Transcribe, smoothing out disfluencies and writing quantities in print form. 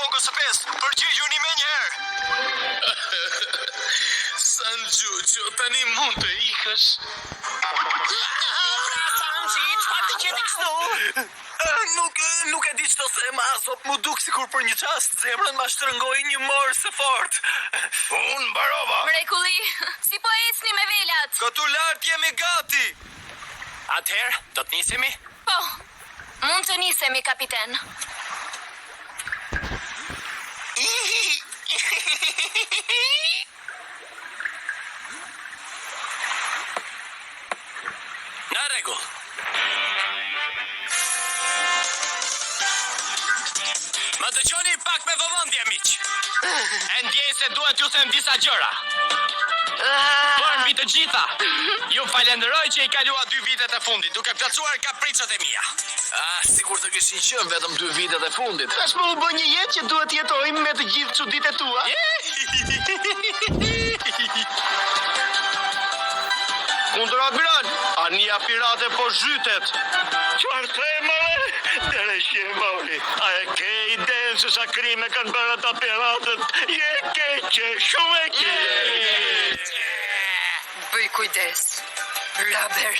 rrogës së 5. Përgjigjuni menjëherë. Sanxhuxho, tani mund të ikësh. Sanxhi, çfarë të qenë kështu? Nuk e di ç'to them, Azop, mu duk sikur për një çast zemrën ma shtrëngoi një morë së fortë. Unë mbarova. Mrekulli, si po ecni me velat? Këtu lart jemi gati. Atëherë, do të nisemi? Po, mund të nisemi, kapiten. Në rregull. Më dëgjoni pak me vëmendje, miq. E ndjej se duhet ju them disa gjëra. Por mbi të gjitha, ju falenderoj që i kalua 2 vitet e fundit, duke plotësuar kapriçat e mia. Sigur të kishin qenë vetëm 2 vitet e fundit. Tashmë u bë një jetë që duhet jetojmë me të gjithë çuditë tua. Kundra gran, ania pirate po zhytet. Çfarë thema? Dere shemoli. A e ke idenë se sa krime kanë bërë ata piratët? Je keqe, shumë e keqe. Bëj kujdes. Raber.